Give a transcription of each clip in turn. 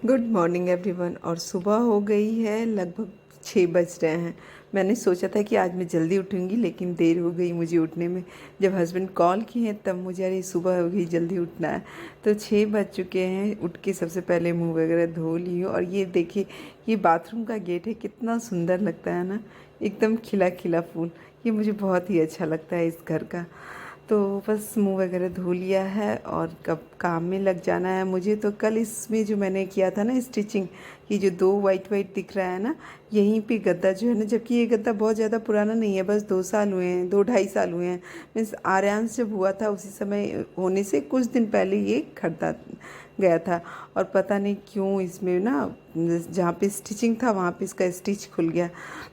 Good morning everyone. और सुबह हो गई है, लगभग 6 बज रहे हैं। मैंने सोचा था कि आज मैं जल्दी उठूंगी, लेकिन देर हो गई मुझे उठने में। जब हस्बैंड कॉल किए हैं तब मुझे अरे सुबह हो गई, जल्दी उठना है। तो 6 बज चुके हैं। उठ के सबसे पहले मुंह वगैरह धो ली हूँ। और ये देखिए, ये बाथरूम का गेट है, कितना सुंदर लगता है ना, एकदम खिला खिला फूल। ये मुझे बहुत ही अच्छा लगता है इस घर का। तो बस मुंह वगैरह धो लिया है और कब काम में लग जाना है मुझे। तो कल इसमें जो मैंने किया था ना स्टिचिंग, ये जो 2 वाइट वाइट दिख रहा है ना, यहीं पे गद्दा जो है ना, जबकि ये गद्दा बहुत ज़्यादा पुराना नहीं है, बस 2 साल हुए हैं, 2 ढाई साल हुए हैं। मीन्स आर्यांश जब हुआ था उसी समय होने से कुछ दिन पहले ये खरीदा गया था। और पता नहीं क्यों इसमें ना, जहाँ पे स्टिचिंग था वहाँ पे इसका स्टिच खुल गया।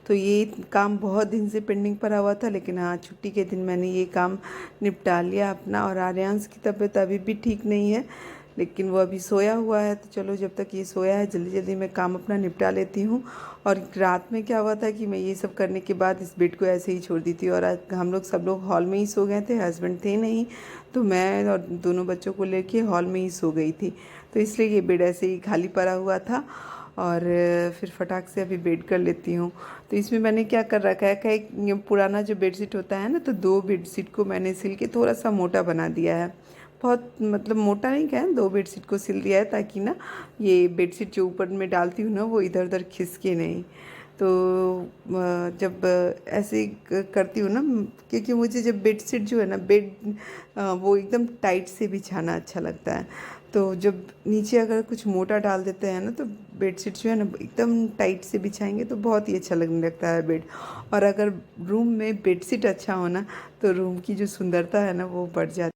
तो ये काम बहुत दिन से पेंडिंग पड़ा हुआ था, लेकिन हाँ, छुट्टी के दिन मैंने ये काम निपटा लिया अपना। और आर्यांश की तबीयत अभी भी ठीक नहीं है, लेकिन वो अभी सोया हुआ है। तो चलो, जब तक ये सोया है जल्दी जल्दी मैं काम अपना निपटा लेती हूँ। और रात में क्या हुआ था कि मैं ये सब करने के बाद इस बेड को ऐसे ही छोड़ दी थी। और आज हम लोग सब लोग हॉल में ही सो गए थे, हस्बैंड थे नहीं, तो मैं और दोनों बच्चों को लेके हॉल में ही सो गई थी। तो इसलिए ये बेड ऐसे ही खाली पड़ा हुआ था। और फिर फटाक से अभी बेड कर लेती हूँ। तो इसमें मैंने क्या कर रखा है कि एक ये पुराना जो बेडशीट होता है ना, तो 2 बेडशीट को मैंने सिल के थोड़ा सा मोटा बना दिया है। बहुत मतलब मोटा नहीं, क्या है, 2 बेडशीट को सिल दिया है ताकि ना ये बेडशीट जो ऊपर में डालती हूँ ना, वो इधर उधर खिसके नहीं। तो जब ऐसे करती हूँ ना, क्योंकि मुझे जब बेडशीट जो है ना, वो एकदम टाइट से बिछाना अच्छा लगता है। तो जब नीचे अगर कुछ मोटा डाल देते हैं ना, तो बेडशीट जो है ना एकदम टाइट से बिछाएंगे तो बहुत ही अच्छा लगने लगता है बेड। और अगर रूम में बेडशीट अच्छा हो ना, तो रूम की जो सुंदरता है ना वो बढ़ जाती है।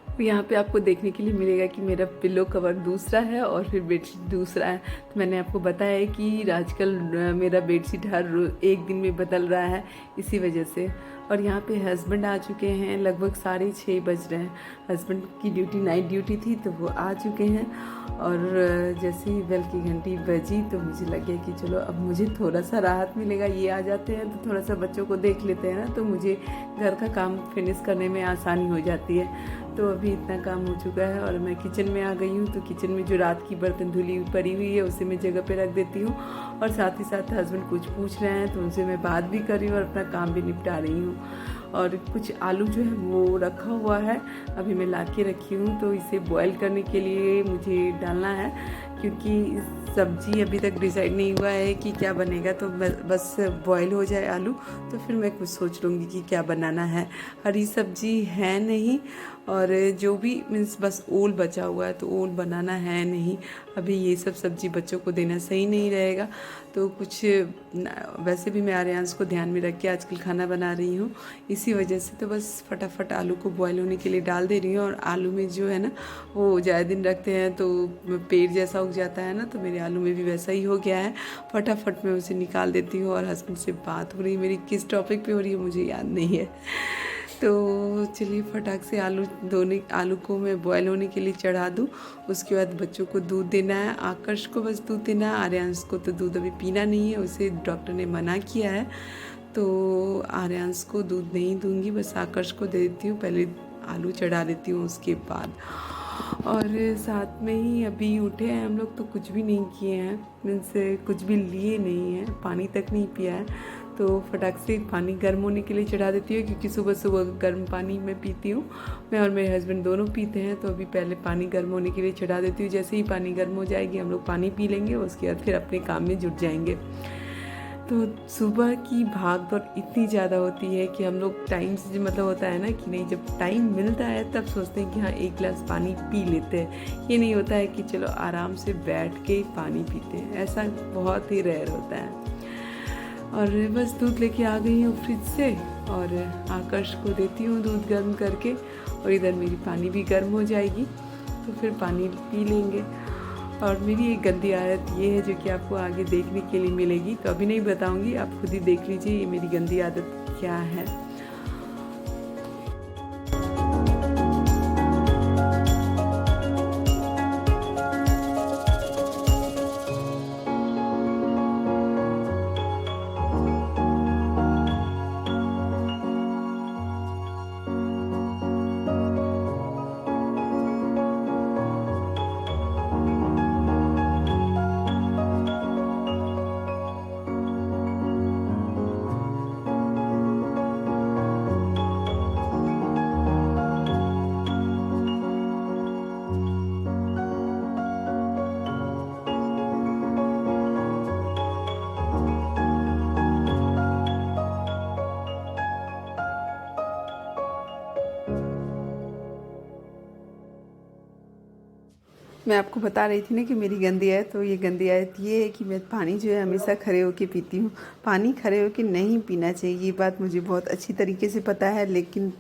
तो यहाँ पे आपको देखने के लिए मिलेगा कि मेरा पिलो कवर दूसरा है और फिर बेडशीट दूसरा है। तो मैंने आपको बताया है कि आजकल मेरा बेडशीट हर एक दिन में बदल रहा है, इसी वजह से। और यहाँ पे हस्बैंड आ चुके हैं, लगभग 6:30 बज रहे हैं। हस्बैंड की ड्यूटी नाइट ड्यूटी थी, तो वो आ चुके हैं। और जैसे ही बेल की घंटी बजी तो मुझे लगे कि चलो अब मुझे थोड़ा सा राहत मिलेगा। ये आ जाते हैं तो थोड़ा सा बच्चों को देख लेते हैं ना, तो मुझे घर का काम फिनिश करने में आसानी हो जाती है। तो अभी इतना काम हो चुका है और मैं किचन में आ गई हूँ। तो किचन में जो रात की बर्तन धुली पड़ी हुई है उसे मैं जगह पे रख देती हूँ। और साथ ही साथ हस्बैंड कुछ पूछ रहे हैं तो उनसे मैं बात भी कर रही हूँ और अपना काम भी निपटा रही हूँ। और कुछ आलू जो है वो रखा हुआ है, अभी मैं ला के रखी हूँ। तो इसे बॉयल करने के लिए मुझे डालना है, क्योंकि सब्जी अभी तक डिसाइड नहीं हुआ है कि क्या बनेगा। तो बस बॉयल हो जाए आलू, तो फिर मैं कुछ सोच लूँगी कि क्या बनाना है। हरी सब्जी है नहीं, और जो भी मीन्स बस ओल बचा हुआ है, तो ओल बनाना है नहीं। अभी ये सब सब्जी बच्चों को देना सही नहीं रहेगा। तो कुछ वैसे भी मैं आर्यांश को ध्यान में रख के आजकल खाना बना रही हूँ, इसी वजह से तो बस फटाफट आलू को बॉयल होने के लिए डाल दे रही हूँ। और आलू में जो है ना, वो ज़्यादा दिन रखते हैं तो पेड़ जैसा उग जाता है ना, तो मेरे आलू में भी वैसा ही हो गया है। फटाफट मैं उसे निकाल देती हूँ। और हस्बैंड से बात हो रही, मेरी किस टॉपिक पे हो रही है मुझे याद नहीं है। तो चलिए फटाक से आलू को मैं बॉयल होने के लिए चढ़ा दूँ। उसके बाद बच्चों को दूध देना है। आकर्ष को बस दूध देना है, आर्यांश को तो दूध अभी पीना नहीं है, उसे डॉक्टर ने मना किया है। तो आर्यांश को दूध नहीं दूंगी, बस आकर्ष को दे देती हूँ। पहले आलू चढ़ा देती हूँ उसके बाद। और साथ में ही अभी उठे हैं हम लोग, तो कुछ भी नहीं किए हैं, मीन्स कुछ भी लिए नहीं है, पानी तक नहीं पिया है। तो फटाक से पानी गर्म होने के लिए चढ़ा देती हूँ, क्योंकि सुबह सुबह गर्म पानी मैं पीती हूँ। मैं और मेरे हस्बैंड दोनों पीते हैं। तो अभी पहले पानी गर्म होने के लिए चढ़ा देती हूँ। जैसे ही पानी गर्म हो जाएगी हम लोग पानी पी लेंगे, उसके बाद फिर अपने काम में जुट जाएंगे। तो सुबह की भाग दौड़ इतनी ज़्यादा होती है कि हम लोग टाइम से, मतलब होता है ना कि नहीं, जब टाइम मिलता है तब सोचते हैं कि हाँ 1 गिलास पानी पी लेते हैं। ये नहीं होता है कि चलो आराम से बैठ के पानी पीते हैं, ऐसा बहुत ही रेयर होता है। और बस दूध लेके आ गई हूँ फ्रिज से, और आकर्ष को देती हूँ दूध गर्म करके। और इधर मेरी पानी भी गर्म हो जाएगी, तो फिर पानी पी लेंगे। और मेरी एक गंदी आदत ये है, जो कि आपको आगे देखने के लिए मिलेगी, तो अभी नहीं बताऊंगी, आप खुद ही देख लीजिए ये मेरी गंदी आदत क्या है। मैं आपको बता रही थी ना कि मेरी गंदी आदत, तो ये गंदी आदत ये है कि मैं पानी जो है हमेशा खड़े होके पीती हूँ। पानी खड़े होके नहीं पीना चाहिए, ये बात मुझे बहुत अच्छी तरीके से पता है, लेकिन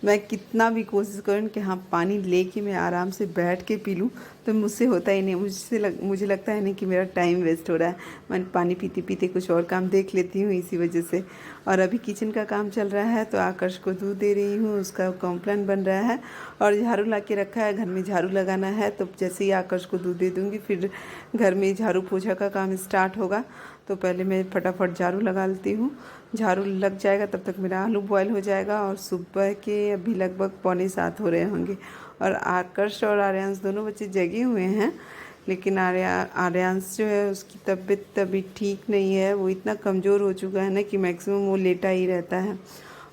मैं कितना भी कोशिश करूँ कि हाँ पानी लेके मैं आराम से बैठ के पी लूँ, तो मुझसे होता ही नहीं। मुझे लगता है नहीं कि मेरा टाइम वेस्ट हो रहा है। मैं पानी पीते पीते कुछ और काम देख लेती हूँ इसी वजह से। और अभी किचन का काम चल रहा है, तो आकर्ष को दूध दे रही हूँ, उसका कॉम्प्लान बन रहा है और झाड़ू ला के रखा है, घर में झाड़ू लगाना है। तो जैसे ही आकर्ष को दूध दे दूँगी फिर घर में झाड़ू पोछा का काम स्टार्ट होगा। तो पहले मैं फटाफट झाड़ू लगा लेती हूँ। झाड़ू लग जाएगा तब तक मेरा आलू बॉयल हो जाएगा, और सुबह के अभी लगभग 6:45 हो रहे होंगे। और आकर्ष और आर्यांश दोनों बच्चे जगे हुए हैं, लेकिन आर्यांश जो है उसकी तबीयत अभी ठीक नहीं है। वो इतना कमज़ोर हो चुका है ना कि मैक्सिमम वो लेटा ही रहता है।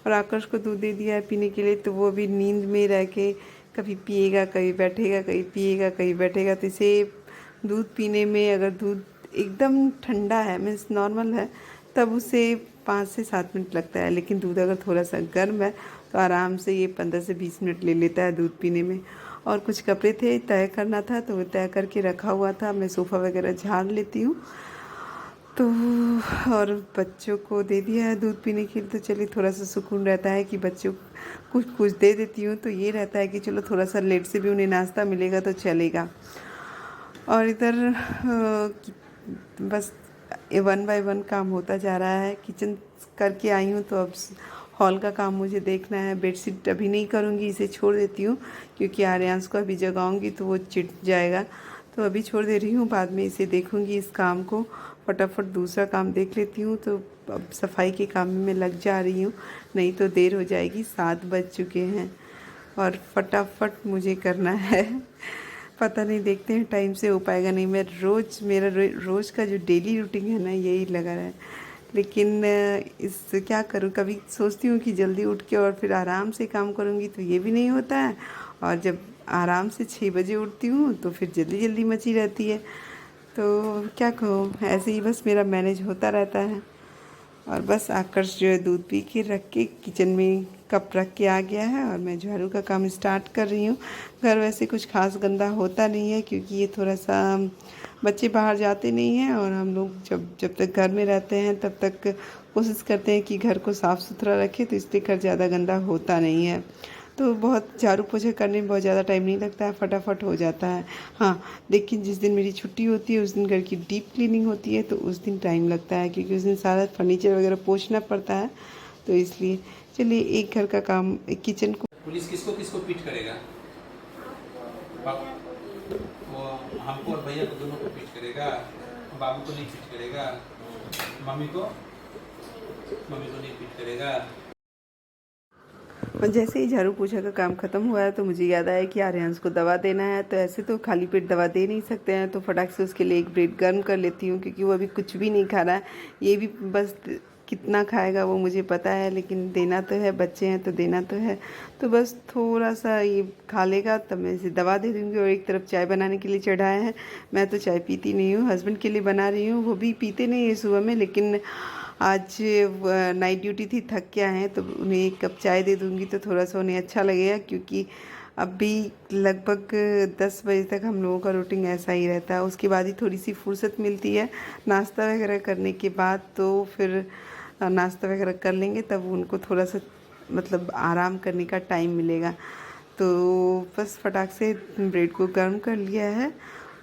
और आकर्ष को दूध दे दिया है पीने के लिए, तो वो अभी नींद में रह के कभी पिएगा, कभी बैठेगा, कभी पिएगा, कभी बैठेगा। तो इसे दूध पीने में, अगर दूध एकदम ठंडा है मीन्स नॉर्मल है, तब उसे 5 से 7 मिनट लगता है, लेकिन दूध अगर थोड़ा सा गर्म है तो आराम से ये 15 से 20 मिनट ले लेता है दूध पीने में। और कुछ कपड़े थे तय करना था, तो वो तय करके रखा हुआ था। मैं सोफ़ा वगैरह झाड़ लेती हूँ तो। और बच्चों को दे दिया है दूध पीने के लिए, तो चलिए थोड़ा सा सुकून रहता है कि बच्चों कुछ कुछ दे देती हूँ, तो ये रहता है कि चलो थोड़ा सा लेट से भी उन्हें नाश्ता मिलेगा तो चलेगा। और इधर बस 1 बाय 1 काम होता जा रहा है। किचन करके आई हूँ, तो अब हॉल का काम मुझे देखना है। बेडशीट अभी नहीं करूँगी, इसे छोड़ देती हूँ, क्योंकि आर्यांश को अभी जगाऊँगी तो वो चिढ़ जाएगा। तो अभी छोड़ दे रही हूँ, बाद में इसे देखूँगी। इस काम को फटाफट दूसरा काम देख लेती हूँ। तो अब सफाई के काम में मैं लग जा रही हूँ, नहीं तो देर हो जाएगी। 7 बज चुके हैं और फटाफट मुझे करना है। पता नहीं, देखते हैं टाइम से हो पाएगा नहीं। मेरा रोज़ का जो डेली रूटीन है ना, यही लगा रहा है। लेकिन इस क्या करूँ, कभी सोचती हूँ कि जल्दी उठ के और फिर आराम से काम करूँगी, तो ये भी नहीं होता है। और जब आराम से 6 बजे उठती हूँ तो फिर जल्दी जल्दी मची रहती है। तो क्या कहूँ, ऐसे ही बस मेरा मैनेज होता रहता है। और बस आकर्ष जो है दूध पी के रख के किचन में कप रख के आ गया है, और मैं झाड़ू का काम स्टार्ट कर रही हूँ। घर वैसे कुछ खास गंदा होता नहीं है, क्योंकि ये थोड़ा सा बच्चे बाहर जाते नहीं हैं, और हम लोग जब तक घर में रहते हैं तब तक कोशिश करते हैं कि घर को साफ़ सुथरा रखें, तो इसलिए घर ज़्यादा गंदा होता नहीं है। तो बहुत झाड़ू पोछा करने में बहुत ज़्यादा टाइम नहीं लगता है, फटाफट हो जाता है। हाँ, लेकिन जिस दिन मेरी छुट्टी होती है उस दिन घर की डीप क्लीनिंग होती है, तो उस दिन टाइम लगता है, क्योंकि उस दिन सारा फर्नीचर वगैरह पोंछना पड़ता है। तो इसलिए चलिए एक घर का काम, एक किचन को। पुलिस किसको किसको पीट करेगा? वो हमको और भैया को दोनों को पीट करेगा, बाबू को नहीं पीट करेगा, मम्मी को नहीं पीट करेगा। और जैसे ही झाड़ू पोछा का काम ख़त्म हुआ है, तो मुझे याद आया कि आर्यांश को दवा देना है। तो ऐसे तो खाली पेट दवा दे नहीं सकते हैं, तो फटाक से उसके लिए एक ब्रेड गर्म कर लेती हूँ, क्योंकि वो अभी कुछ भी नहीं खा रहा है। ये भी बस कितना खाएगा वो मुझे पता है, लेकिन देना तो है, बच्चे हैं तो देना तो है। तो बस थोड़ा सा ये खा लेगा तब मैं इसे दवा दे दूँगी। और एक तरफ चाय बनाने के लिए चढ़ाया है। मैं तो चाय पीती नहीं हूँ, हस्बैंड के लिए बना रही हूँ, वो भी पीते नहीं है सुबह में, लेकिन आज नाइट ड्यूटी थी, थक के आए हैं, तो उन्हें 1 कप चाय दे दूँगी तो थोड़ा सा उन्हें अच्छा लगेगा। क्योंकि अभी लगभग 10 बजे तक हम लोगों का रूटीन ऐसा ही रहता है। उसके बाद ही थोड़ी सी फुर्सत मिलती है नाश्ता वगैरह करने के बाद, तो फिर नाश्ता वगैरह कर लेंगे, तब उनको थोड़ा सा मतलब आराम करने का टाइम मिलेगा। तो बस फटाक से ब्रेड को गर्म कर लिया है,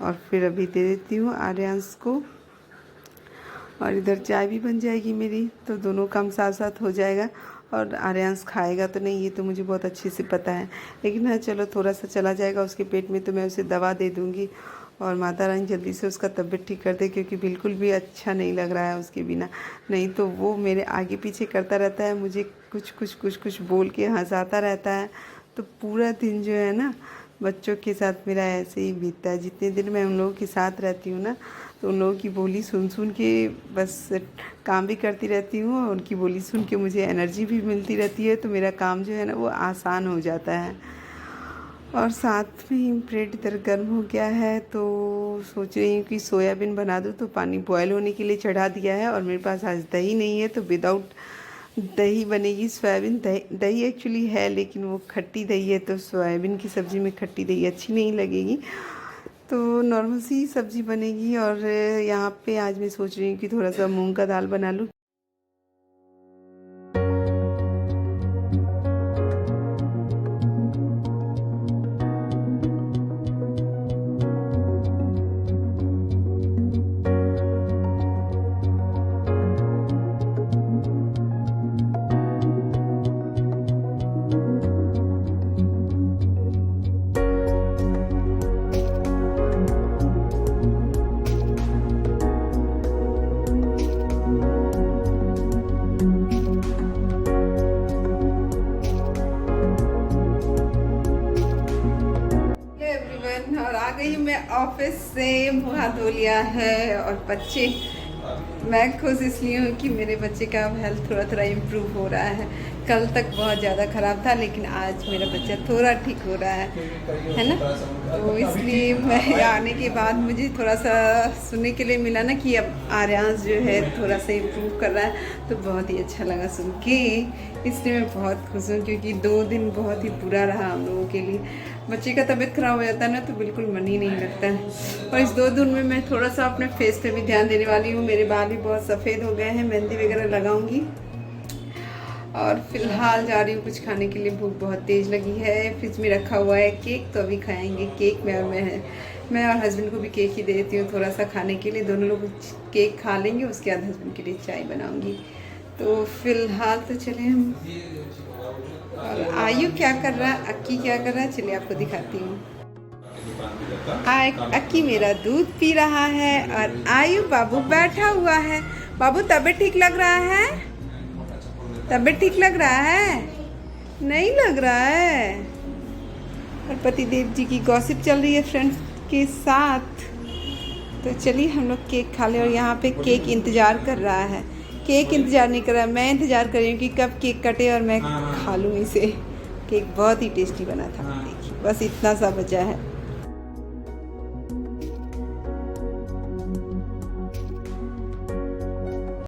और फिर अभी दे देती हूँ आर्यांश को। और इधर चाय भी बन जाएगी मेरी, तो दोनों काम साथ साथ हो जाएगा। और आर्यांश खाएगा तो नहीं, ये तो मुझे बहुत अच्छे से पता है, लेकिन हाँ चलो थोड़ा सा चला जाएगा उसके पेट में, तो मैं उसे दवा दे दूँगी। और माता रानी जल्दी से उसका तबीयत ठीक कर दे, क्योंकि बिल्कुल भी अच्छा नहीं लग रहा है उसके बिना। नहीं तो वो मेरे आगे पीछे करता रहता है, मुझे कुछ बोल के हंसाता रहता है। तो पूरा दिन जो है ना, बच्चों के साथ मेरा ऐसे ही बीतता है। जितने दिन मैं उन लोगों के साथ रहती हूँ ना, तो उन लोगों की बोली सुन सुन के बस काम भी करती रहती हूँ, और उनकी बोली सुन के मुझे एनर्जी भी मिलती रहती है। तो मेरा काम जो है ना वो आसान हो जाता है। और साथ में ही ब्रेड इधर गर्म हो गया है, तो सोच रही हूँ कि सोयाबीन बना दूँ। तो पानी बॉयल होने के लिए चढ़ा दिया है, और मेरे पास आज दही नहीं है, तो विदाउट दही बनेगी सोयाबीन। दही एक्चुअली है, लेकिन वो खट्टी दही है, तो सोयाबीन की सब्ज़ी में खट्टी दही अच्छी नहीं लगेगी। तो नॉर्मल सी सब्जी बनेगी और यहाँ पे आज मैं सोच रही हूँ कि थोड़ा सा मूंग का दाल बना लूँ। और आ गई मैं ऑफिस से, मुँह हाथ धो लिया है और बच्चे, मैं खुश इसलिए हूँ कि मेरे बच्चे का हेल्थ थोड़ा थोड़ा इम्प्रूव हो रहा है। कल तक बहुत ज़्यादा ख़राब था लेकिन आज मेरा बच्चा थोड़ा ठीक हो रहा है ना। तो इसलिए मैं आने के बाद मुझे थोड़ा सा सुनने के लिए मिला ना कि अब आर्यांश जो है थोड़ा सा इम्प्रूव कर रहा है, तो बहुत ही अच्छा लगा सुन के। इसलिए मैं बहुत खुश हूँ क्योंकि 2 दिन बहुत ही बुरा रहा हम लोगों के लिए। बच्चे का तबीयत ख़राब हो जाता है ना तो बिल्कुल मन ही नहीं लगता है। और इस 2 दिन में मैं थोड़ा सा अपने फेस पे भी ध्यान देने वाली हूँ। मेरे बाल भी बहुत सफ़ेद हो गए हैं, मेहंदी वगैरह लगाऊंगी। और फिलहाल जा रही हूँ कुछ खाने के लिए, भूख बहुत तेज़ लगी है। फ्रिज में रखा हुआ है केक, तो अभी खाएंगे केक। मैं और हस्बैंड को भी केक ही दे देती हूँ थोड़ा सा खाने के लिए। दोनों लोग केक खा लेंगे, उसके बाद हस्बैंड के लिए चाय बनाऊँगी। तो फिलहाल तो चले हम। और आयु क्या कर रहा है, अक्की क्या कर रहा है, चलिए आपको दिखाती हूँ। अक्की मेरा दूध पी रहा है और आयु बाबू बैठा हुआ है। बाबू तबीयत ठीक लग रहा है? तबीयत ठीक लग रहा है? नहीं लग रहा है। और पतिदेव जी की गॉसिप चल रही है फ्रेंड्स के साथ। तो चलिए हम लोग केक खा लें। और यहाँ पे केक इंतज़ार कर रहा है। केक इंतज़ार नहीं कर रहा, मैं इंतज़ार कर रही हूँ कि कब केक कटे और मैं खा लूँ इसे। केक बहुत ही टेस्टी बना था, देखिए बस इतना सा बचा है।